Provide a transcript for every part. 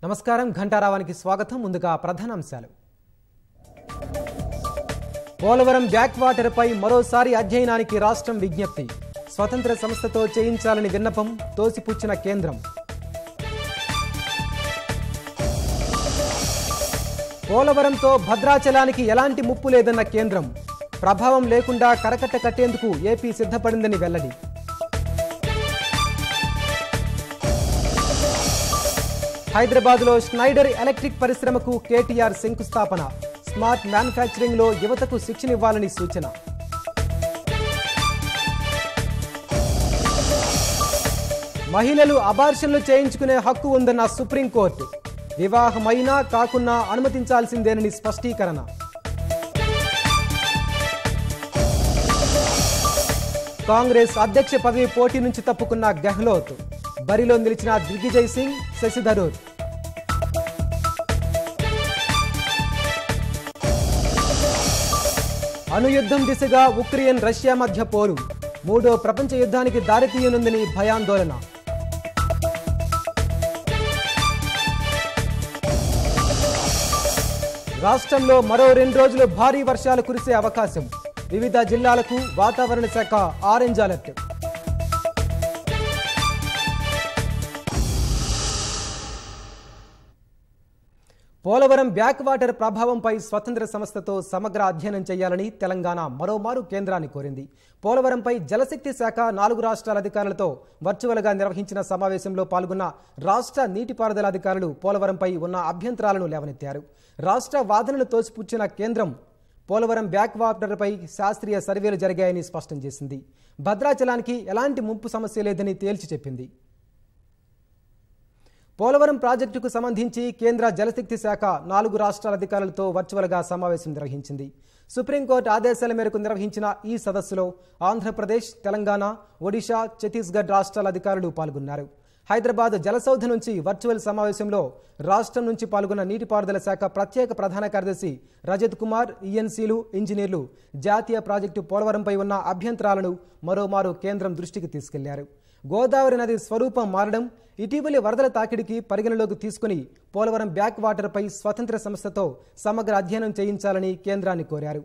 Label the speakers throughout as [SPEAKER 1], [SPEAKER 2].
[SPEAKER 1] నమస్కారం ఘంటారావానికి స్వాగతం. ముందుగా ప్రధానాంశాలు. పోలవరం బ్యాక్ వాటర్ పై మరోసారి అధ్యయనానికి రాష్ట్రం విజ్ఞప్తి. స్వతంత్ర సంస్థతో చేయించాలని విన్నపం తోసిపుచ్చిన కేంద్రం. పోలవరంతో భద్రాచలానికి ఎలాంటి ముప్పు లేదన్న కేంద్రం. ప్రభావం లేకుండా కరకట్ట కట్టేందుకు ఏపీ సిద్ధపడిందని వెల్లడి. హైదరాబాద్లో స్నైడర్ ఎలక్ట్రిక్ పరిశ్రమకు కేటీఆర్ శంకుస్థాపన. స్మార్ట్ మ్యానుఫ్యాక్చరింగ్లో యువతకు శిక్షణివ్వాలని సూచన. మహిళలు అబార్షన్లు చేయించుకునే హక్కు ఉందన్న సుప్రీంకోర్టు. వివాహమైనా కాకున్నా అనుమతించాల్సిందేనని స్పష్టీకరణ. కాంగ్రెస్ అధ్యక్ష పదవి పోటీ నుంచి తప్పుకున్న గెహ్లోత్. బరిలో నిలిచిన దిగ్విజయ్ సింగ్, శశి థరూర్. అణుయుద్ధం దిశగా ఉక్రెయిన్ రష్యా మధ్య పోరు. మూడో ప్రపంచ యుద్ధానికి దారితీయనుందని భయాందోళన. రాష్ట్రంలో మరో 2 రోజులు భారీ వర్షాలు కురిసే అవకాశం. వివిధ జిల్లాలకు వాతావరణ శాఖ orange alert. Polavaram back water ప్రభావంపై స్వతంత్ర సంస్థతో సమగ్ర అధ్యయనం చేయాలని తెలంగాణ మరోమారు కేంద్రాన్ని కోరింది. పోలవరంపై జలశక్తి శాఖ 4 రాష్ట్రాల అధికారులతో వర్చువల్గా నిర్వహించిన సమావేశంలో పాల్గొన్న రాష్ట్ర నీటిపారుదల అధికారులు పోలవరంపై ఉన్న అభ్యంతరాలను లేవనెత్తారు. రాష్ట్ర వాదనలు తోసిపుచ్చిన కేంద్రం పోలవరం బ్యాక్ వాటర్పై శాస్త్రీయ సర్వేలు జరిగాయని స్పష్టం చేసింది. భద్రాచలానికి ఎలాంటి ముంపు సమస్య లేదని తేల్చి చెప్పింది. పోలవరం ప్రాజెక్టుకు సంబంధించి కేంద్ర జలశక్తి శాఖ 4 రాష్ట్రాల అధికారులతో వర్చువల్గా సమావేశం నిర్వహించింది. సుప్రీంకోర్టు ఆదేశాల మేరకు నిర్వహించిన ఈ సదస్సులో ఆంధ్రప్రదేశ్, తెలంగాణ, ఒడిషా, ఛత్తీస్గఢ్ రాష్ట్రాల అధికారులు పాల్గొన్నారు. హైదరాబాద్ జలసౌధ నుంచి వర్చువల్ సమావేశంలో రాష్ట్రం నుంచి పాల్గొన్న నీటిపారుదల శాఖ ప్రత్యేక ప్రధాన కార్యదర్శి రజత్ కుమార్, ఈఎన్సీలు, ఇంజనీర్లు జాతీయ ప్రాజెక్టు పోలవరంపై ఉన్న అభ్యంతరాలను మరోమారు కేంద్రం దృష్టికి తీసుకెళ్లారు. గోదావరి నది స్వరూపం మారడం, ఇటీవలి వరదల తాకిడికి పరిగణలోకి తీసుకుని పోలవరం బ్యాక్ వాటర్పై స్వతంత్ర సంస్థతో సమగ్ర అధ్యయనం చేయించాలని కేంద్రాన్ని కోరారు.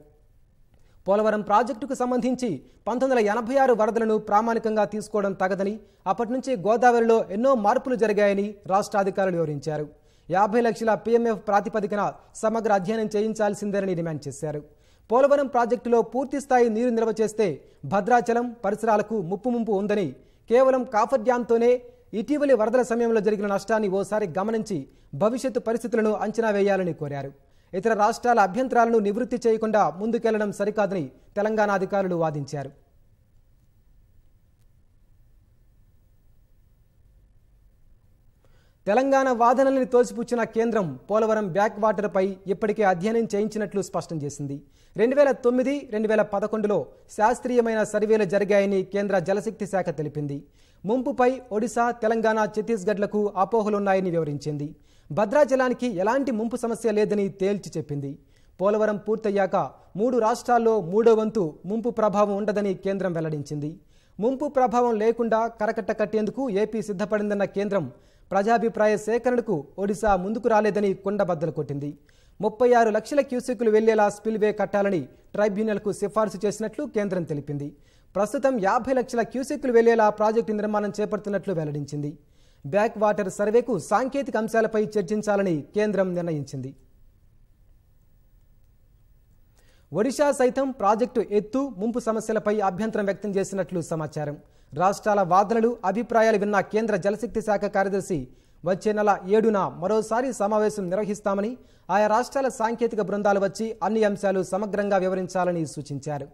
[SPEAKER 1] పోలవరం ప్రాజెక్టుకు సంబంధించి 1986 వరదలను ప్రామాణికంగా తీసుకోవడం తగదని, అప్పటి నుంచి గోదావరిలో ఎన్నో మార్పులు జరిగాయని రాష్ట్ర అధికారులు వివరించారు. 50 లక్షల PMF ప్రాతిపదికన సమగ్ర అధ్యయనం చేయించాల్సిందేనని డిమాండ్ చేశారు. పోలవరం ప్రాజెక్టులో పూర్తి స్థాయి నీరు నిల్వ చేస్తే భద్రాచలం పరిసరాలకు ముప్పు ఉందని, కేవలం కాఫర్ డ్యాంతోనే ఇటీవలి వరదల సమయంలో జరిగిన నష్టాన్ని ఓసారి గమనించి భవిష్యత్తు పరిస్థితులను అంచనా వేయాలని కోరారు. ఇతర రాష్ట్రాల అభ్యంతరాలను నివృత్తి చేయకుండా ముందుకెళ్లడం సరికాదని తెలంగాణ అధికారులు వాదించారు. తెలంగాణ వాదనల్ని తోసిపుచ్చిన కేంద్రం పోలవరం బ్యాక్ వాటర్పై ఇప్పటికే అధ్యయనం చేయించినట్లు స్పష్టం చేసింది. 2009, 2011లో శాస్త్రీయమైన సర్వేలు జరిగాయని కేంద్ర జలశక్తి శాఖ తెలిపింది. ముంపుపై ఒడిశా, తెలంగాణ, ఛత్తీస్గఢ్లకు అపోహలున్నాయని వివరించింది. భద్రాచలానికి ఎలాంటి ముంపు సమస్య లేదని తేల్చి చెప్పింది. పోలవరం పూర్తయ్యాక 3 రాష్ట్రాల్లో 3వ వంతు ముంపు ప్రభావం ఉండదని కేంద్రం వెల్లడించింది. ముంపు ప్రభావం లేకుండా కరకట్ట కట్టేందుకు ఏపీ సిద్ధపడిందన్న కేంద్రం ప్రజాభిప్రాయ సేకరణకు ఒడిశా ముందుకు రాలేదని కుండబద్దలు కొట్టింది. 36 లక్షల క్యూసెక్కులు వెళ్లేలా స్పిల్వే కట్టాలని ట్రైబ్యునల్కు సిఫార్సు చేసినట్లు కేంద్రం తెలిపింది. ప్రస్తుతం 50 లక్షల క్యూసెక్కులు వెళ్లేలా ప్రాజెక్టు నిర్మాణం చేపడుతున్నట్లు వెల్లడించింది. బ్యాక్ వాటర్ సర్వేకు సాంకేతిక అంశాలపై చర్చించాలని కేంద్రం నిర్ణయించింది. ఒడిశా సైతం ప్రాజెక్టు ఎత్తు, ముంపు సమస్యలపై అభ్యంతరం వ్యక్తం చేసినట్లు సమాచారం. రాష్ట్రాల వాదనలు, అభిప్రాయాలు విన్న కేంద్ర జలశక్తి శాఖ కార్యదర్శి వచ్చే నెల 7న మరోసారి సమావేశం నిర్వహిస్తామని, ఆయా రాష్ట్రాల సాంకేతిక బృందాలు వచ్చి అన్ని అంశాలు సమగ్రంగా వివరించాలని సూచించారు.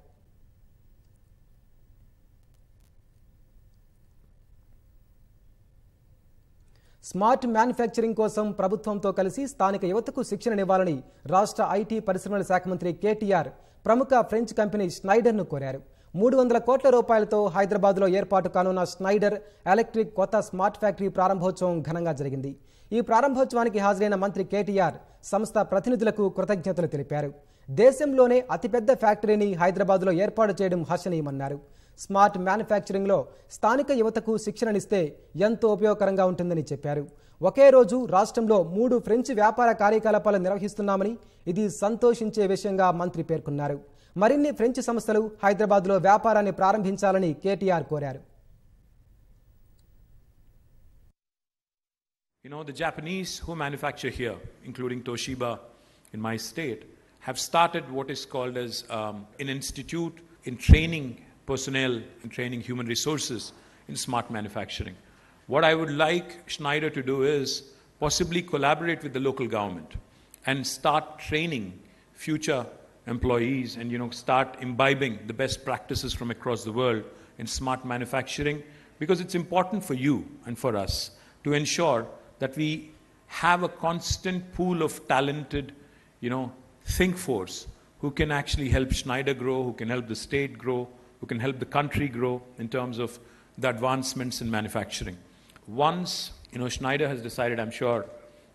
[SPEAKER 1] స్మార్ట్ మ్యానుఫ్యాక్చరింగ్ కోసం ప్రభుత్వంతో కలిసి స్థానిక యువతకు శిక్షణనివ్వాలని రాష్ట్ర ఐటీ పరిశ్రమల శాఖ మంత్రి కేటీఆర్ ప్రముఖ ఫ్రెంచ్ కంపెనీ స్నైడర్ను కోరారు. 300 కోట్ల రూపాయలతో హైదరాబాద్లో ఏర్పాటు కానున్న స్నైడర్ ఎలక్ట్రిక్ కొత్త స్మార్ట్ ఫ్యాక్టరీ ప్రారంభోత్సవం ఘనంగా జరిగింది. ఈ ప్రారంభోత్సవానికి హాజరైన మంత్రి కేటీఆర్ సంస్థ ప్రతినిధులకు కృతజ్ఞతలు తెలిపారు. దేశంలోనే అతిపెద్ద ఫ్యాక్టరీని హైదరాబాద్లో ఏర్పాటు చేయడం హర్షణీయమన్నారు. స్మార్ట్ మ్యానుఫ్యాక్చరింగ్లో స్థానిక యువతకు శిక్షణనిస్తే ఎంతో ఉపయోగకరంగా ఉంటుందని చెప్పారు. ఒకే రోజు రాష్ట్రంలో 3 ఫ్రెంచ్ వ్యాపార కార్యకలాపాలు నిర్వహిస్తున్నామని, ఇది సంతోషించే విషయంగా మంత్రి పేర్కొన్నారు. మరిన్ని ఫ్రెంచ్ సంస్థలు హైదరాబాద్లో వ్యాపారాన్ని ప్రారంభించాలని కేటీఆర్ కోరారు.
[SPEAKER 2] The Japanese who manufacture here, including Toshiba in my state, have started what is called as an institute in training personnel and training human resources in smart manufacturing. What I would like Schneider to do is possibly collaborate with the local government and start training future employees and start imbibing the best practices from across the world in smart manufacturing, because it's important for you and for us to ensure that we have a constant pool of talented, think force who can actually help Schneider grow, who can help the state grow, who can help the country grow in terms of the advancements in manufacturing. Once, Schneider has decided, I'm sure,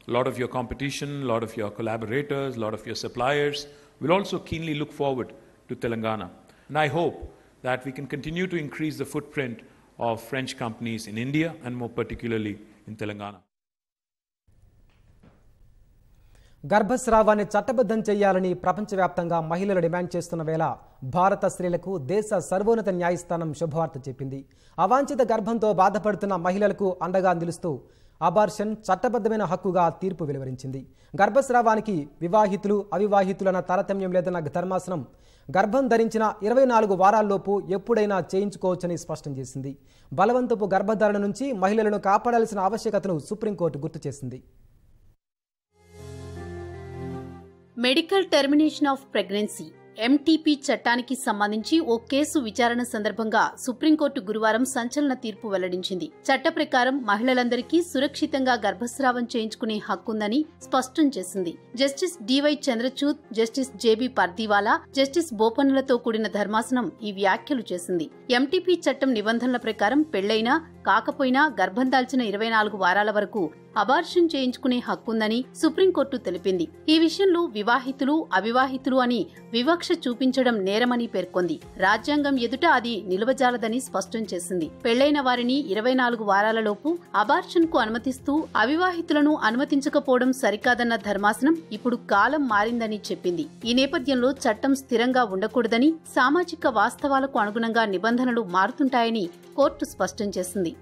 [SPEAKER 2] a lot of your competition, a lot of your collaborators, a lot of your suppliers will also keenly look forward to Telangana. And I hope that we can continue to increase the footprint of French companies in India and more particularly in Telangana.
[SPEAKER 1] గర్భస్రావాన్ని చట్టబద్ధం చేయాలని ప్రపంచవ్యాప్తంగా మహిళలు demand చేస్తున్న వేళ భారత స్త్రీలకు దేశ సర్వోన్నత న్యాయస్థానం శుభవార్త చెప్పింది. అవాంఛిత గర్భంతో బాధపడుతున్న మహిళలకు అండగా నిలుస్తూ అబార్షన్ చట్టబద్ధమైన హక్కుగా తీర్పు వెలువరించింది. గర్భస్రావానికి వివాహితులు అవివాహితులన్న తారతమ్యం లేదన్న ధర్మాసనం గర్భం ధరించిన 24 వారాల్లోపు ఎప్పుడైనా చేయించుకోవచ్చని స్పష్టం చేసింది. బలవంతపు గర్భధారణ నుంచి మహిళలను కాపాడాల్సిన ఆవశ్యకతను సుప్రీంకోర్టు గుర్తు చేసింది.
[SPEAKER 3] Medical termination of pregnancy MTP చట్టానికి సంబంధించి ఓ కేసు విచారణ సందర్భంగా సుప్రీంకోర్టు గురువారం సంచలన తీర్పు వెల్లడించింది. చట్ట ప్రకారం మహిళలందరికీ సురక్షితంగా గర్భస్రావం చేయించుకునే హక్కుందని స్పష్టం చేసింది. Justice DY Chandrachud, justice JB Pardiwala, justice బోపన్నలతో కూడిన ధర్మాసనం ఈ వ్యాఖ్యలు చేసింది. ఎంటీపీ చట్టం నిబంధనల ప్రకారం పెళ్లైనా కాకపోయినా గర్భం దాల్చిన 24 వారాల వరకు అబార్షన్ చేయించుకునే హక్కుందని సుప్రీంకోర్టు తెలిపింది. ఈ విషయంలో వివాహితులు అవివాహితులు అని వివక్ష చూపించడం నేరమని పేర్కొంది. రాజ్యాంగం ఎదుట అది నిలువజాలదని స్పష్టం చేసింది. పెళ్లైన వారిని 24 వారాలలోపు అబార్షన్ కు అనుమతిస్తూ అవివాహితులను అనుమతించకపోవడం సరికాదన్న ధర్మాసనం ఇప్పుడు కాలం మారిందని చెప్పింది. ఈ నేపథ్యంలో చట్టం స్థిరంగా ఉండకూడదని, సామాజిక వాస్తవాలకు అనుగుణంగా నిబంధనలు మారుతుంటాయని కోర్టు స్పష్టం చేసింది.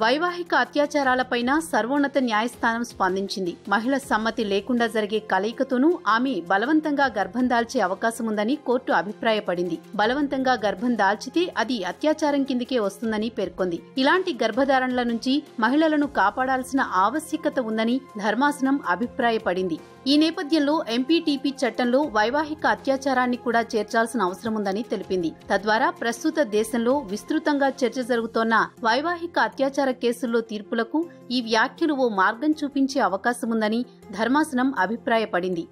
[SPEAKER 3] వైవాహిక అత్యాచారాలపైన సర్వోన్నత న్యాయస్థానం స్పందించింది. మహిళ సమ్మతి లేకుండా జరిగే కలయికతోనూ ఆమె బలవంతంగా గర్భం దాల్చే అవకాశముందని కోర్టు అభిప్రాయపడింది. బలవంతంగా గర్భం దాల్చితే అది అత్యాచారం కిందికే వస్తుందని పేర్కొంది. ఇలాంటి గర్భధారణల నుంచి మహిళలను కాపాడాల్సిన ఆవశ్యకత ఉందని ధర్మాసనం అభిప్రాయపడింది. ఈ నేపథ్యంలో ఎంపీటీపీ చట్టంలో వైవాహిక అత్యాచారాన్ని కూడా చేర్చాల్సిన అవసరముందని తెలిపింది. తద్వారా ప్రస్తుత దేశంలో విస్తృతంగా చర్చ జరుగుతోన్న వైవాహిక అత్యాచార కేసుల్లో తీర్పులకు ఈ వ్యాఖ్యలు ఓ మార్గం చూపించే అవకాశముందని ధర్మాసనం అభిప్రాయపడింది.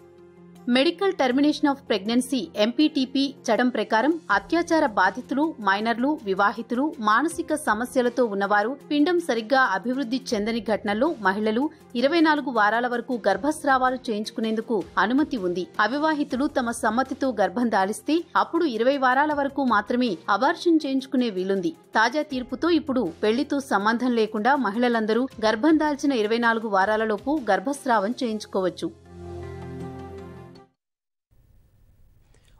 [SPEAKER 3] మెడికల్ టెర్మినేషన్ ఆఫ్ ప్రెగ్నెన్సీ ఎంపీటీపీ చట్టం ప్రకారం అత్యాచార బాధితులు, మైనర్లు, వివాహితులు, మానసిక సమస్యలతో ఉన్నవారు, పిండం సరిగ్గా అభివృద్ధి చెందని ఘటనల్లో మహిళలు 24 వారాల వరకు గర్భస్రావాలు చేయించుకునేందుకు అనుమతి ఉంది. అవివాహితులు తమ సమ్మతితో గర్భం దాలిస్తే అప్పుడు 20 వారాల వరకు మాత్రమే అబార్షన్ చేయించుకునే వీలుంది. తాజా తీర్పుతో ఇప్పుడు పెళ్లితో సంబంధం లేకుండా మహిళలందరూ గర్భం దాల్చిన 24 వారాలలోపు గర్భస్రావం చేయించుకోవచ్చు.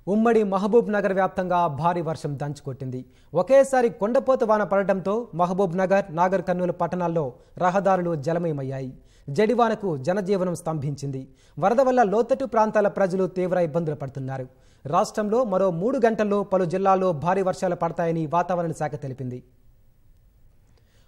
[SPEAKER 1] ఉమ్మడి మహబూబ్ నగర్ వ్యాప్తంగా భారీ వర్షం దంచుకొట్టింది. ఒకేసారి కొండపోత వాన పడటంతో మహబూబ్ నగర్, నాగర్ కర్నూలు పట్టణాల్లో రహదారులు జలమయమయ్యాయి. జడివానకు జనజీవనం స్తంభించింది. వరద వల్ల లోతట్టు ప్రాంతాల ప్రజలు తీవ్ర ఇబ్బందులు పడుతున్నారు. రాష్ట్రంలో మరో 3 గంటల్లో పలు జిల్లాల్లో భారీ వర్షాలు పడతాయని వాతావరణ శాఖ తెలిపింది.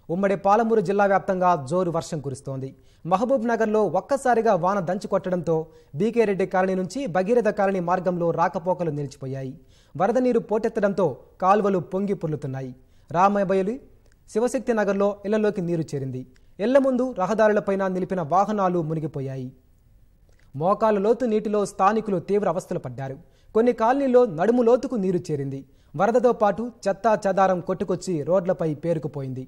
[SPEAKER 1] ఉమ్మడి పాలమూరు జిల్లా వ్యాప్తంగా జోరు వర్షం కురుస్తోంది. మహబూబ్ నగర్లో ఒక్కసారిగా వాన దంచుకొట్టడంతో బీకేరెడ్డి కాలనీ నుంచి భగీరథ కాలనీ మార్గంలో రాకపోకలు నిలిచిపోయాయి. వరద నీరు పోటెత్తడంతో కాలువలు పొంగి పొర్లుతున్నాయి. రామబయలు, శివశక్తి నగర్లో ఇళ్లలోకి నీరు చేరింది. ఇళ్ల ముందు రహదారులపైన నిలిపిన వాహనాలు మునిగిపోయాయి. మోకాలు లోతు నీటిలో స్థానికులు తీవ్ర అవస్థలు పడ్డారు. కొన్ని కాలనీల్లో నడుము లోతుకు నీరు చేరింది. వరదతో పాటు చెత్తా చెదారం కొట్టుకొచ్చి రోడ్లపై పేరుకుపోయింది.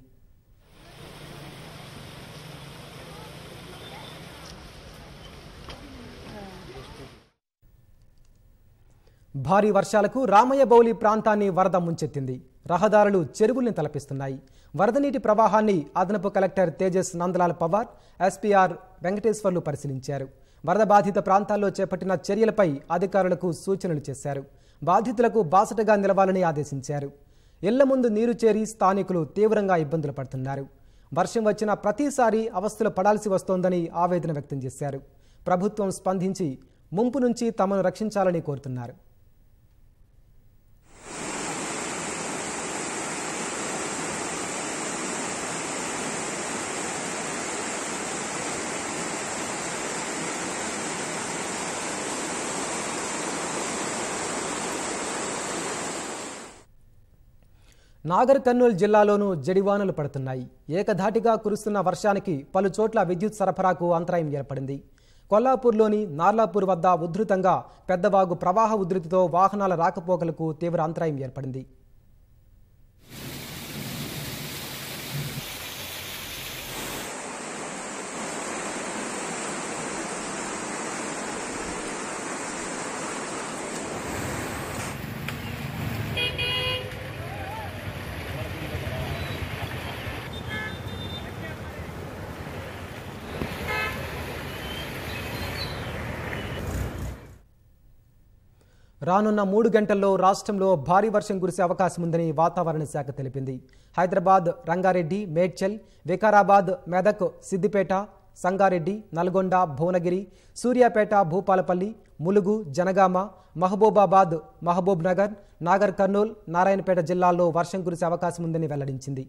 [SPEAKER 1] భారీ వర్షాలకు రామయ్యబౌలి ప్రాంతాన్ని వరద ముంచెత్తింది. రహదారులు చెరువుల్ని తలపిస్తున్నాయి. వరద నీటి ప్రవాహాన్ని అదనపు కలెక్టర్ తేజస్ నందలాల్ పవార్, ఎస్పీఆర్ వెంకటేశ్వర్లు పరిశీలించారు. వరద బాధిత ప్రాంతాల్లో చేపట్టిన చర్యలపై అధికారులకు సూచనలు చేశారు. బాధితులకు బాసటగా నిలవాలని ఆదేశించారు. ఇళ్ల ముందు నీరు చేరి స్థానికులు తీవ్రంగా ఇబ్బందులు పడుతున్నారు. వర్షం వచ్చిన ప్రతిసారి అవస్థలు పడాల్సి వస్తోందని ఆవేదన వ్యక్తం చేశారు. ప్రభుత్వం స్పందించి ముంపు నుంచి తమను రక్షించాలని కోరుతున్నారు. నాగర్ కర్నూల్ జిల్లాలోనూ జడివానలు పడుతున్నాయి. ఏకధాటిగా కురుస్తున్న వర్షానికి పలు చోట్ల విద్యుత్ సరఫరాకు అంతరాయం ఏర్పడింది. కొల్లాపూర్లోని నార్లాపూర్ వద్ద ఉధృతంగా పెద్దవాగు ప్రవాహ ఉధృతితో వాహనాల రాకపోకలకు తీవ్ర అంతరాయం ఏర్పడింది. రానున్న 3 గంటల్లో రాష్ట్రంలో భారీ వర్షం కురిసే అవకాశం ఉందని వాతావరణ శాఖ తెలిపింది. హైదరాబాద్, రంగారెడ్డి, మేడ్చల్, వికారాబాద్, మెదక్, సిద్దిపేట, సంగారెడ్డి, నల్గొండ, భువనగిరి, సూర్యాపేట, భూపాలపల్లి, ములుగు, జనగామ, మహబూబాబాద్, మహబూబ్ నగర్, నాగర్ కర్నూల్, నారాయణపేట జిల్లాల్లో వర్షం కురిసే అవకాశం ఉందని వెల్లడించింది.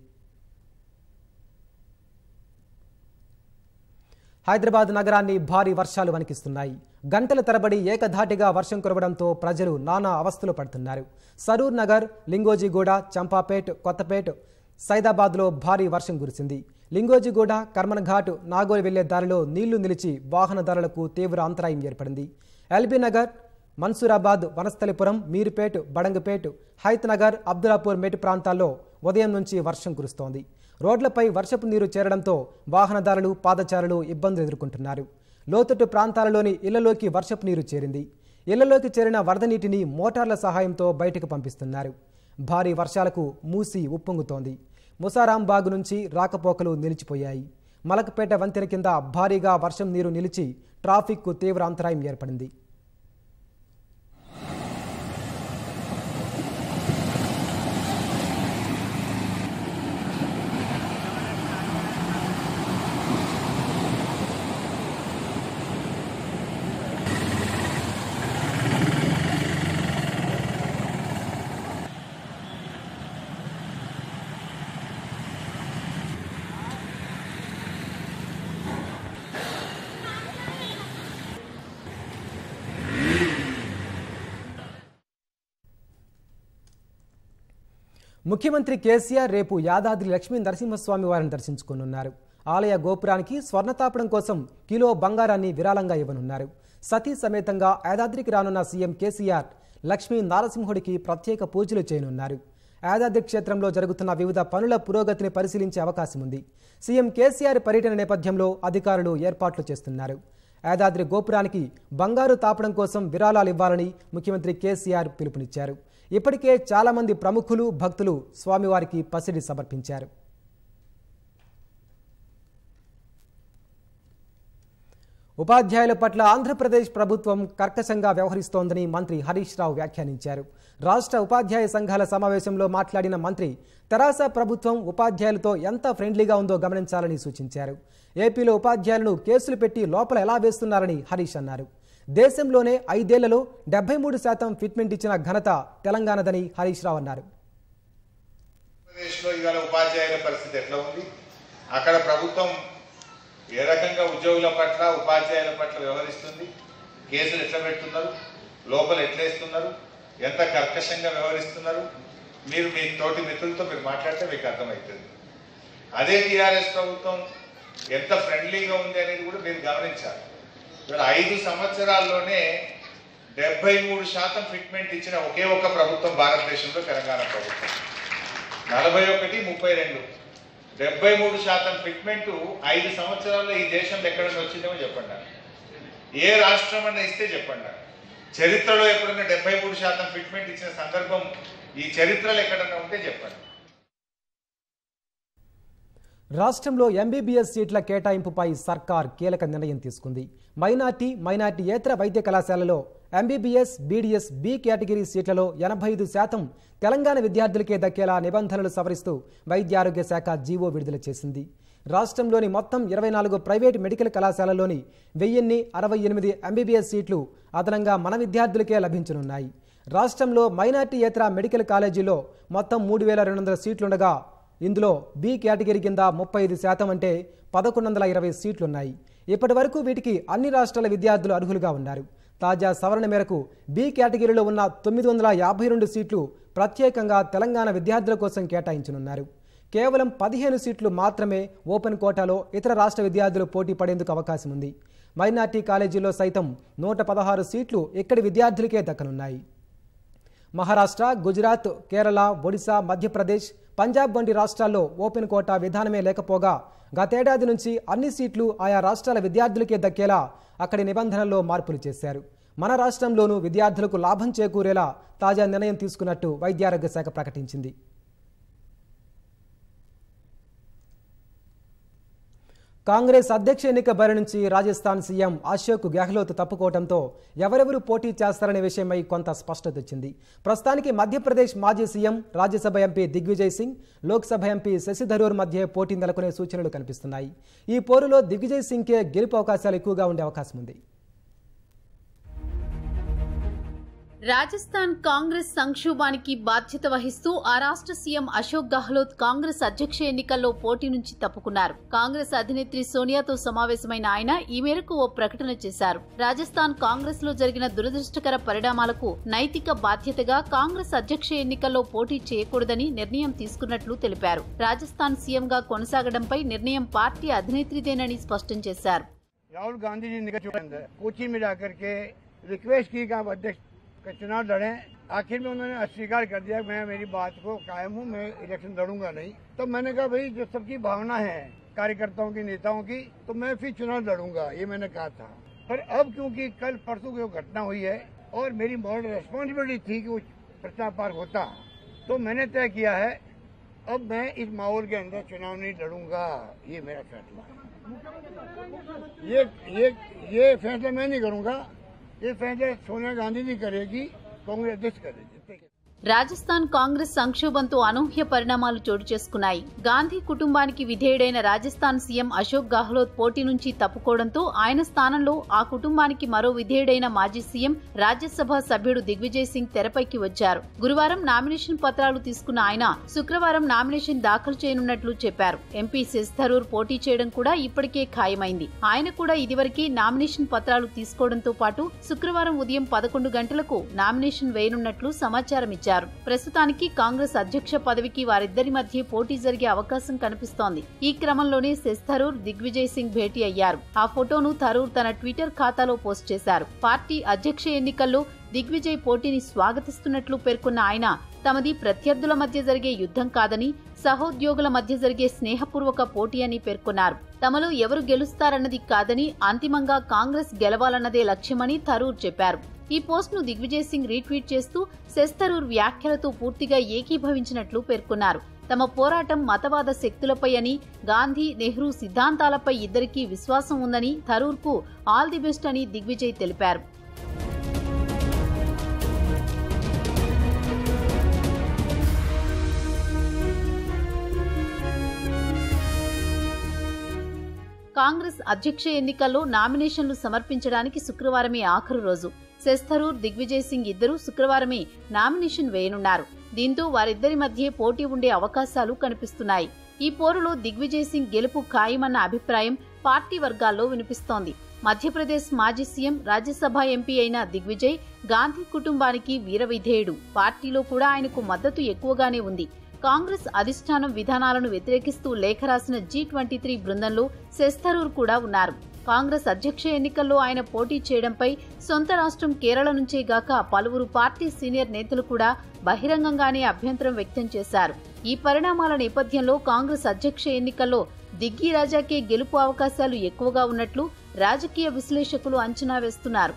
[SPEAKER 1] హైదరాబాద్ నగరాన్ని భారీ వర్షాలు వణికిస్తున్నాయి. గంటల తరబడి ఏకధాటిగా వర్షం కురవడంతో ప్రజలు నానా అవస్థలు పడుతున్నారు. సరూర్ నగర్, లింగోజిగూడ, చంపాపేట్, కొత్తపేట్, సైదాబాద్లో భారీ వర్షం కురిసింది. లింగోజిగూడ, కర్మన్ఘాట్, నాగోల్ వెళ్లే దారిలో నీళ్లు నిలిచి వాహనదారులకు తీవ్ర అంతరాయం ఏర్పడింది. ఎల్బీ నగర్, మన్సూరాబాద్, వనస్థలిపురం, మీర్పేట్, బడంగపేట్, హైత్ నగర్, అబ్దులాపూర్ మెట్ ప్రాంతాల్లో ఉదయం నుంచి వర్షం కురుస్తోంది. రోడ్లపై వర్షపు నీరు చేరడంతో వాహనదారులు, పాదచారులు ఇబ్బందులు ఎదుర్కొంటున్నారు. లోతట్టు ప్రాంతాలలోని ఇళ్లలోకి వర్షపు నీరు చేరింది. ఇళ్లలోకి చేరిన వరద నీటిని మోటార్ల సహాయంతో బయటకు పంపిస్తున్నారు. భారీ వర్షాలకు మూసి ఉప్పొంగుతోంది. ముసారాంబాగ్ నుంచి రాకపోకలు నిలిచిపోయాయి. మలక్పేట వంతెన కింద భారీగా వర్షం నీరు నిలిచి ట్రాఫిక్కు తీవ్ర అంతరాయం ఏర్పడింది. ముఖ్యమంత్రి కేసీఆర్ రేపు యాదాద్రి లక్ష్మీ నరసింహస్వామి వారిని దర్శించుకోనున్నారు. ఆలయ గోపురానికి స్వర్ణతాపడం కోసం కిలో బంగారాన్ని విరాళంగా ఇవ్వనున్నారు. సతీ సమేతంగా యాదాద్రికి రానున్న సీఎం కేసీఆర్ లక్ష్మీ నరసింహుడికి ప్రత్యేక పూజలు చేయనున్నారు. యాదాద్రి క్షేత్రంలో జరుగుతున్న వివిధ పనుల పురోగతిని పరిశీలించే అవకాశం ఉంది. సీఎం కేసీఆర్ పర్యటన నేపథ్యంలో అధికారులు ఏర్పాట్లు చేస్తున్నారు. యాదాద్రి గోపురానికి బంగారు తాపడం కోసం విరాళాలు ఇవ్వాలని ముఖ్యమంత్రి కేసీఆర్ పిలుపునిచ్చారు. ఇప్పటికే చాలా మంది ప్రముఖులు, భక్తులు స్వామివారికి పసిడి సమర్పించారు. ఉపాధ్యాయుల పట్ల ఆంధ్రప్రదేశ్ ప్రభుత్వం కర్కశంగా వ్యవహరిస్తోందని మంత్రి హరీష్ రావు వ్యాఖ్యానించారు. రాష్ట్ర ఉపాధ్యాయ సంఘాల సమావేశంలో మాట్లాడిన మంత్రి తెరాస ప్రభుత్వం ఉపాధ్యాయులతో ఎంత ఫ్రెండ్లీగా ఉందో గమనించాలని సూచించారు. ఏపీలో ఉపాధ్యాయులను కేసులు పెట్టి లోపల ఎలా వేస్తున్నారని హరీష్ అన్నారు. దేశంలోనే 5 ఏళ్లలో 73% ఫిట్మెంట్ ఇచ్చిన ఘనత తెలంగాణదని హరీష్ రావు అన్నారు.
[SPEAKER 4] ఆంధ్రప్రదేశ్లో ఇవాళ ఉపాధ్యాయుల పరిస్థితి ఎట్లా ఉంది, అక్కడ ప్రభుత్వం ఏ రకంగా ఉద్యోగుల పట్ల, ఉపాధ్యాయుల పట్ల వ్యవహరిస్తుంది, కేసులు ఎట్లా పెడుతున్నారు, లోపల ఎట్లేస్తున్నారు, ఎంత కర్కశంగా వ్యవహరిస్తున్నారు, మీరు మీ తోటి మిత్రులతో మీరు మాట్లాడితే మీకు అర్థమవుతుంది. అదే టీఆర్ఎస్ ప్రభుత్వం ఎంత ఫ్రెండ్లీగా ఉంది అనేది కూడా మీరు గమనించాలి. 5 సంవత్సరాల్లోనే 73% ఫిట్మెంట్ ఇచ్చిన ఒకే ఒక ప్రభుత్వం భారతదేశంలో తెలంగాణ ప్రభుత్వం. 41, 32, 73% ఫిట్మెంట్ 5 సంవత్సరాల్లో ఈ దేశంలో ఎక్కడన్నా వచ్చిందేమో చెప్పండి. ఏ రాష్ట్రం అన్నా ఇస్తే చెప్పండి. చరిత్రలో ఎప్పుడన్నా 73% ఫిట్మెంట్ ఇచ్చిన సందర్భం ఈ చరిత్రలు ఎక్కడన్నా ఉంటే చెప్పండి.
[SPEAKER 1] రాష్ట్రంలో ఎంబీబీఎస్ సీట్ల కేటాయింపుపై సర్కార్ కీలక నిర్ణయం తీసుకుంది. మైనార్టీయేతర వైద్య కళాశాలలో ఎంబీబీఎస్, బీడీఎస్, బి కేటగిరీ సీట్లలో 85% తెలంగాణ విద్యార్థులకే దక్కేలా నిబంధనలు సవరిస్తూ వైద్యారోగ్య శాఖ జీవో విడుదల చేసింది. రాష్ట్రంలోని మొత్తం 24 ప్రైవేటు మెడికల్ కళాశాలల్లోని 1068 ఎంబీబీఎస్ సీట్లు అదనంగా మన విద్యార్థులకే లభించనున్నాయి. రాష్ట్రంలో మైనార్టీయేతర మెడికల్ కాలేజీలో మొత్తం 3200 సీట్లుండగా ఇందులో బి కేటగిరీ కింద 35% అంటే 1120 సీట్లున్నాయి. ఇప్పటి వరకు వీటికి అన్ని రాష్ట్రాల విద్యార్థులు అర్హులుగా ఉన్నారు. తాజా సవరణ మేరకు బి కేటగిరీలో ఉన్న 952 సీట్లు ప్రత్యేకంగా తెలంగాణ విద్యార్థుల కోసం కేటాయించనున్నారు. కేవలం 15 సీట్లు మాత్రమే ఓపెన్ కోటాలో ఇతర రాష్ట్ర విద్యార్థులు పోటీ పడేందుకు అవకాశం ఉంది. మైనార్టీ కాలేజీలో సైతం 116 సీట్లు ఇక్కడి విద్యార్థులకే దక్కనున్నాయి. మహారాష్ట్ర, గుజరాత్, కేరళ, ఒడిశా, మధ్యప్రదేశ్, పంజాబ్ వంటి రాష్ట్రాల్లో ఓపెన్ కోటా విధానమే లేకపోగా గతేడాది నుంచి అన్ని సీట్లు ఆయా రాష్ట్రాల విద్యార్థులకే దక్కేలా అక్కడి నిబంధనల్లో మార్పులు చేశారు. మన రాష్ట్రంలోనూ విద్యార్థులకు లాభం చేకూరేలా తాజా నిర్ణయం తీసుకున్నట్టు వైద్యారోగ్య శాఖ ప్రకటించింది. కాంగ్రెస్ అధ్యక్ష ఎన్నిక బరి నుంచి రాజస్థాన్ సీఎం అశోక్ గెహ్లోత్ తప్పుకోవడంతో ఎవరెవరు పోటీ చేస్తారనే విషయమై కొంత స్పష్టత వచ్చింది. ప్రస్తుతానికి మధ్యప్రదేశ్ మాజీ CM, Rajya Sabha MP Digvijay Singh, Lok Sabha MP Shashi Tharoor మధ్య పోటీ నెలకొనే సూచనలు కనిపిస్తున్నాయి. ఈ పోరులో దిగ్విజయ్ సింగ్కే గెలుపు అవకాశాలు ఎక్కువగా ఉండే అవకాశం ఉంది.
[SPEAKER 3] రాజస్థాన్ కాంగ్రెస్ సంక్షోభానికి బాధ్యత వహిస్తూ ఆ రాష్ట్ర సీఎం అశోక్ గెహ్లోత్ కాంగ్రెస్ అధ్యక్ష ఎన్నికల్లో పోటీ నుంచి తప్పుకున్నారు. కాంగ్రెస్ అధినేత్రి సోనియాతో సమావేశమైన ఆయన ఈ మేరకు ఓ ప్రకటన చేశారు. రాజస్థాన్ కాంగ్రెస్ లో జరిగిన దురదృష్టకర పరిణామాలకు నైతిక బాధ్యతగా కాంగ్రెస్ అధ్యక్ష ఎన్నికల్లో పోటీ చేయకూడదని నిర్ణయం తీసుకున్నట్లు తెలిపారు. రాజస్థాన్ సీఎంగా కొనసాగడంపై నిర్ణయం పార్టీ అధినేత్రిదేనని స్పష్టం చేశారు.
[SPEAKER 5] राहुल गांधी जी ने कोची में जाकर के रिक्वेस्ट की कि आप अध्यक्ष का चुनाव लड़ें। आखिर में उन्होंने अस्वीकार कर दिया, मैं मेरी बात को कायम हूँ, मैं इलेक्शन लड़ूंगा नहीं। तो मैंने कहा भाई जो सबकी भावना है कार्यकर्ताओं की, नेताओं की, तो मैं फिर चुनाव लड़ूंगा, ये मैंने कहा था। पर अब क्योंकि कल परसों की घटना हुई है और मेरी मॉरल रेस्पॉन्सिबिलिटी थी कि वो प्रचार पार होता, तो मैंने तय किया है अब मैं इस माहौल के अंदर चुनाव नहीं लड़ूंगा, ये मेरा फैसला है। ये फैसला मैं नहीं करूंगा, ये फैसला सोनिया गांधी जी करेगी, कांग्रेस अध्यक्ष करेगी।
[SPEAKER 3] రాజస్థాన్ కాంగ్రెస్ సంక్షోభంతో అనూహ్య పరిణామాలు చోటు చేసుకున్నాయి. గాంధీ కుటుంబానికి విధేయుడైన రాజస్థాన్ సీఎం అశోక్ గెహ్లోత్ పోటీ నుంచి తప్పుకోవడంతో ఆయన స్థానంలో ఆ కుటుంబానికి మరో విధేయుడైన మాజీ సీఎం, రాజ్యసభ సభ్యుడు దిగ్విజయ్ సింగ్ తెరపైకి వచ్చారు. గురువారం నామినేషన్ పత్రాలు తీసుకున్న ఆయన శుక్రవారం నామినేషన్ దాఖలు చేయనున్నట్లు చెప్పారు. ఎంపీ శశి థరూర్ పోటీ చేయడం కూడా ఇప్పటికే ఖాయమైంది. ఆయన కూడా ఇదివరకే నామినేషన్ పత్రాలు తీసుకోవడంతో పాటు శుక్రవారం ఉదయం 11 గంటలకు నామినేషన్ వేయనున్నట్లు సమాచారం ఇచ్చారు. ప్రస్తుతానికి కాంగ్రెస్ అధ్యక్ష పదవికి వారిద్దరి మధ్య పోటీ జరిగే అవకాశం కనిపిస్తోంది. ఈ క్రమంలోనే శశి థరూర్, దిగ్విజయ్ సింగ్ భేటీ అయ్యారు. ఆ ఫోటోను థరూర్ తన ట్విట్టర్ ఖాతాలో పోస్ట్ చేశారు. పార్టీ అధ్యక్ష ఎన్నికల్లో దిగ్విజయ్ పోటీని స్వాగతిస్తున్నట్లు పేర్కొన్న ఆయన తమది ప్రత్యర్థుల మధ్య జరిగే యుద్ధం కాదని, సహోద్యోగుల మధ్య జరిగే స్నేహపూర్వక పోటీ అని పేర్కొన్నారు. తమలో ఎవరు గెలుస్తారన్నది కాదని, అంతిమంగా కాంగ్రెస్ గెలవాలన్నదే లక్ష్యమని థరూర్ చెప్పారు. ఈ పోస్ట్ను దిగ్విజయ్ సింగ్ రీట్వీట్ చేస్తూ శశి థరూర్ వ్యాఖ్యలతో పూర్తిగా ఏకీభవించినట్లు పేర్కొన్నారు. తమ పోరాటం మతవాద శక్తులపై అని, గాంధీ, నెహ్రూ సిద్ధాంతాలపై ఇద్దరికీ విశ్వాసం ఉందని, థరూర్కు ఆల్ ది బెస్ట్ అని దిగ్విజయ్ తెలిపారు. కాంగ్రెస్ అధ్యక్ష ఎన్నికల్లో నామినేషన్లు సమర్పించడానికి శుక్రవారమే ఆఖరు రోజు. శశి థరూర్, దిగ్విజయ్ సింగ్ ఇద్దరూ శుక్రవారమే నామినేషన్ వేయనున్నారు. దీంతో వారిద్దరి మధ్య పోటీ ఉండే అవకాశాలు కనిపిస్తున్నాయి. ఈ పోరులో దిగ్విజయ్ సింగ్ గెలుపు ఖాయమన్న అభిప్రాయం పార్టీ వర్గాల్లో వినిపిస్తోంది. మధ్యప్రదేశ్ మాజీ సీఎం, రాజ్యసభ ఎంపీ అయిన దిగ్విజయ్ గాంధీ కుటుంబానికి వీరవిధేయుడు. పార్టీలో కూడా ఆయనకు మద్దతు ఎక్కువగానే ఉంది. కాంగ్రెస్ అధిష్టానం విధానాలను వ్యతిరేకిస్తూ లేఖ రాసిన G23 బృందంలో శశి థరూర్ కూడా ఉన్నారు. కాంగ్రెస్ అధ్యక్ష ఎన్నికల్లో ఆయన పోటీ చేయడంపై సొంత రాష్ట్రం కేరళ నుంచే గాక పలువురు పార్టీ సీనియర్ నేతలు కూడా బహిరంగంగానే అభ్యంతరం వ్యక్తం చేశారు. ఈ పరిణామాల నేపథ్యంలో కాంగ్రెస్ అధ్యక్ష ఎన్నికల్లో దిగ్గీ రాజాకే గెలుపు అవకాశాలు ఎక్కువగా ఉన్నట్లు రాజకీయ విశ్లేషకులు అంచనా వేస్తున్నారు.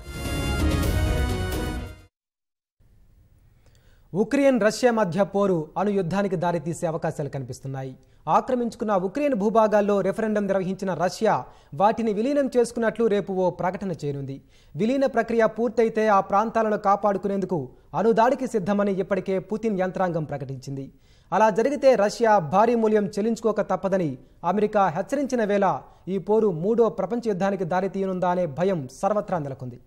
[SPEAKER 1] ఉక్రెయిన్ రష్యా మధ్య పోరు అణు యుద్ధానికి దారితీసే అవకాశాలు కనిపిస్తున్నాయి. ఆక్రమించుకున్న ఉక్రెయిన్ భూభాగాల్లో రెఫరెండం నిర్వహించిన రష్యా వాటిని విలీనం చేసుకున్నట్లు రేపు ఓ ప్రకటన చేయనుంది. విలీన ప్రక్రియ పూర్తయితే ఆ ప్రాంతాలను కాపాడుకునేందుకు అణుదాడికి సిద్ధమని ఇప్పటికే పుతిన్ యంత్రాంగం ప్రకటించింది. అలా జరిగితే రష్యా భారీ మూల్యం చెల్లించుకోక తప్పదని అమెరికా హెచ్చరించిన వేళ ఈ పోరు మూడో ప్రపంచ యుద్ధానికి దారితీయనుందా అనే భయం సర్వత్రా నెలకొంది.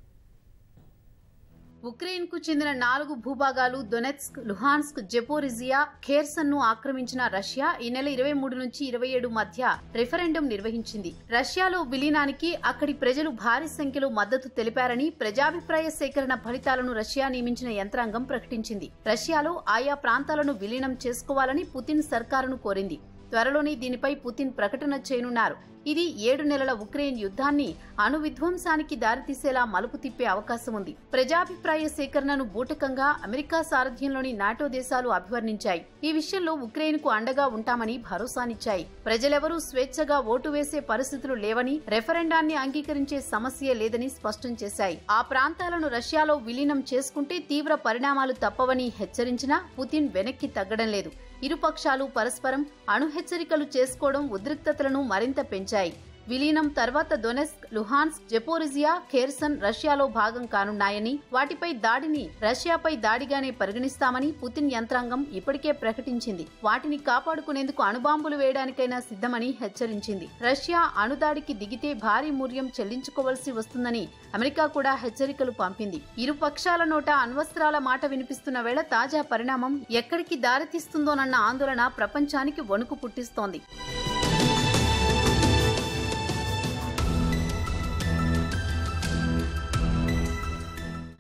[SPEAKER 3] ఉక్రెయిన్కు చెందిన 4 భూభాగాలు డొనెట్స్క్, లుహాన్స్క్, జెపోరిజియా, ఖేర్సన్ను ఆక్రమించిన రష్యా ఈ నెల 23 నుంచి 27 మధ్య రెఫరెండం నిర్వహించింది. రష్యాలో విలీనానికి అక్కడి ప్రజలు భారీ సంఖ్యలో మద్దతు తెలిపారని ప్రజాభిప్రాయ సేకరణ ఫలితాలను రష్యా నియమించిన యంత్రాంగం ప్రకటించింది. రష్యాలో ఆయా ప్రాంతాలను విలీనం చేసుకోవాలని పుతిన్ సర్కారును కోరింది. త్వరలోనే దీనిపై పుతిన్ ప్రకటన చేయనున్నారు. ఇది 7 నెలల ఉక్రెయిన్ యుద్ధాన్ని అణు విధ్వంసానికి దారితీసేలా మలుపు తిప్పే అవకాశం ఉంది. ప్రజాభిప్రాయ సేకరణను బూటకంగా అమెరికా సారథ్యంలోని నాటో దేశాలు అభివర్ణించాయి. ఈ విషయంలో ఉక్రెయిన్కు అండగా ఉంటామని భరోసానిచ్చాయి. ప్రజలెవరూ స్వేచ్ఛగా ఓటు వేసే పరిస్థితులు లేవని, రెఫరెండాన్ని అంగీకరించే సమస్యే లేదని స్పష్టం చేశాయి. ఆ ప్రాంతాలను రష్యాలో విలీనం చేసుకుంటే తీవ్ర పరిణామాలు తప్పవని హెచ్చరించినా పుతిన్ వెనక్కి తగ్గడం లేదు. ఇరుపక్షాలు పరస్పరం అణు హెచ్చరికలు చేసుకోవడం ఉద్రిక్తతలను మరింత పెంచాయి. విలీనం తర్వాత డొనెట్స్క్, లుహాన్స్క్, జెపోరిజియా, ఖేర్సన్ రష్యాలో భాగం కానున్నాయని, వాటిపై దాడిని రష్యాపై దాడిగానే పరిగణిస్తామని పుతిన్ యంత్రాంగం ఇప్పటికే ప్రకటించింది. వాటిని కాపాడుకునేందుకు అణుబాంబులు వేయడానికైనా సిద్ధమని హెచ్చరించింది. రష్యా అణుదాడికి దిగితే భారీ మూల్యం చెల్లించుకోవాల్సి వస్తుందని అమెరికా కూడా హెచ్చరికలు పంపింది. ఇరు పక్షాల నోట అణ్వస్త్రాల మాట వినిపిస్తున్న వేళ తాజా పరిణామం ఎక్కడికి దారితీస్తుందోనన్న ఆందోళన ప్రపంచానికి వణుకు పుట్టిస్తోంది.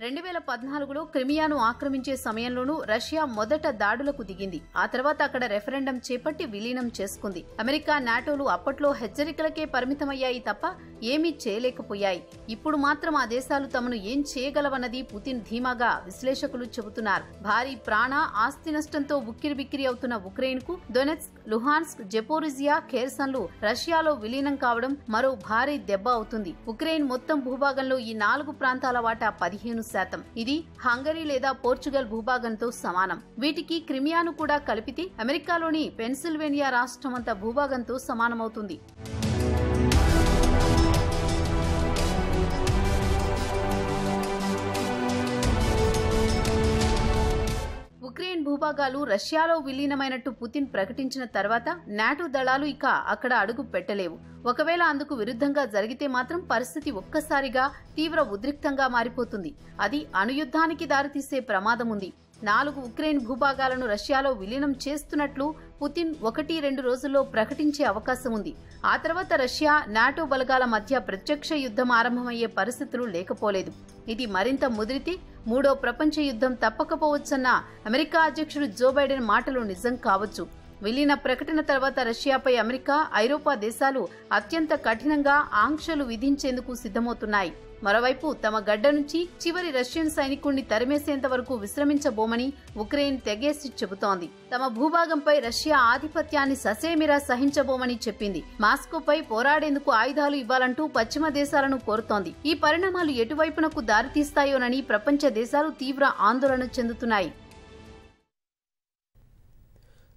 [SPEAKER 3] 2014లో క్రిమియాను ఆక్రమించే సమయంలోనూ రష్యా మొదట దాడులకు దిగింది. ఆ తర్వాత అక్కడ రెఫరెండం చేపట్టి విలీనం చేసుకుంది. అమెరికా, నాటోలు అప్పట్లో హెచ్చరికలకే పరిమితమయ్యాయి తప్ప ఏమీ చేయలేకపోయాయి. ఇప్పుడు మాత్రం ఆ దేశాలు తమను ఏం చేయగలవన్నది పుతిన్ ధీమాగా విశ్లేషకులు చెబుతున్నారు. భారీ ప్రాణ, ఆస్తి నష్టంతో ఉక్కిరిబిక్కిరి అవుతున్న ఉక్రెయిన్కు డొనెట్స్క్, లుహాన్స్క్, జెపోరిజియా, ఖేర్సన్లు రష్యాలో విలీనం కావడం మరో భారీ దెబ్బ అవుతుంది. ఉక్రెయిన్ మొత్తం భూభాగంలో ఈ 4 ప్రాంతాల వాటా 15%. ఇది హంగరీ లేదా పోర్చుగల్ భూభాగంతో సమానం. వీటికి క్రిమియాను కూడా కలిపితే అమెరికాలోని పెన్సిల్వేనియా రాష్ట్రమంత భూభాగంతో సమానమవుతుంది. ఉక్రెయిన్ భూభాగాలు రష్యాలో విలీనమైనట్టు పుతిన్ ప్రకటించిన తర్వాత నాటో దళాలు ఇక అక్కడ అడుగు పెట్టలేవు. ఒకవేళ అందుకు విరుద్ధంగా జరిగితే మాత్రం పరిస్థితి ఒక్కసారిగా తీవ్ర ఉద్రిక్తంగా మారిపోతుంది. అది అణుయుద్ధానికి దారితీసే ప్రమాదం ఉంది. 4 ఉక్రెయిన్ భూభాగాలను రష్యాలో విలీనం చేస్తున్నట్లు పుతిన్ 1-2 రోజుల్లో ప్రకటించే అవకాశం ఉంది. ఆ తర్వాత రష్యా, నాటో బలగాల మధ్య ప్రత్యక్ష యుద్ధం ఆరంభమయ్యే పరిస్థితులు లేకపోలేదు. ఇది మరింత ముదిరితే మూడో ప్రపంచ యుద్ధం తప్పకపోవచ్చన్న అమెరికా అధ్యక్షుడు జో బైడెన్ మాటలు నిజం కావచ్చు. విలీన ప్రకటన తర్వాత రష్యాపై అమెరికా, ఐరోపా దేశాలు అత్యంత కఠినంగా ఆంక్షలు విధించేందుకు సిద్ధమవుతున్నాయి. మరోవైపు తమ గడ్డ నుంచి చివరి రష్యన్ సైనికుణ్ణి తరిమేసేంత వరకు విశ్రమించబోమని ఉక్రెయిన్ తెగేసి చెబుతోంది. తమ భూభాగంపై రష్యా ఆధిపత్యాన్ని ససేమిరా సహించబోమని చెప్పింది. మాస్కోపై పోరాడేందుకు ఆయుధాలు ఇవ్వాలంటూ పశ్చిమ దేశాలను కోరుతోంది. ఈ పరిణామాలు ఎటువైపునకు దారితీస్తాయోనని ప్రపంచ దేశాలు తీవ్ర ఆందోళన చెందుతున్నాయి.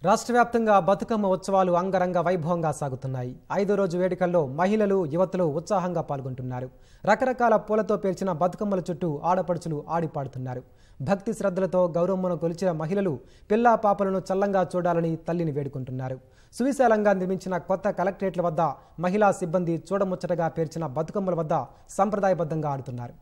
[SPEAKER 1] రాష్ట్ర వ్యాప్తంగా బతుకమ్మ ఉత్సవాలు అంగరంగ వైభవంగా సాగుతున్నాయి. 5వ రోజు వేడుకల్లో మహిళలు, యువతులు ఉత్సాహంగా పాల్గొంటున్నారు. రకరకాల పూలతో పేర్చిన బతుకమ్మల చుట్టూ ఆడపడుచులు ఆడిపాడుతున్నారు. భక్తి శ్రద్ధలతో గౌరమ్మను కొలిచిన మహిళలు పిల్లా పాపలను చల్లంగా చూడాలని తల్లిని వేడుకుంటున్నారు. సువిశాలంగా నిర్మించిన కొత్త కలెక్టరేట్ల వద్ద మహిళా సిబ్బంది చూడముచ్చటగా పేర్చిన బతుకమ్మల వద్ద సంప్రదాయబద్ధంగా ఆడుతున్నారు.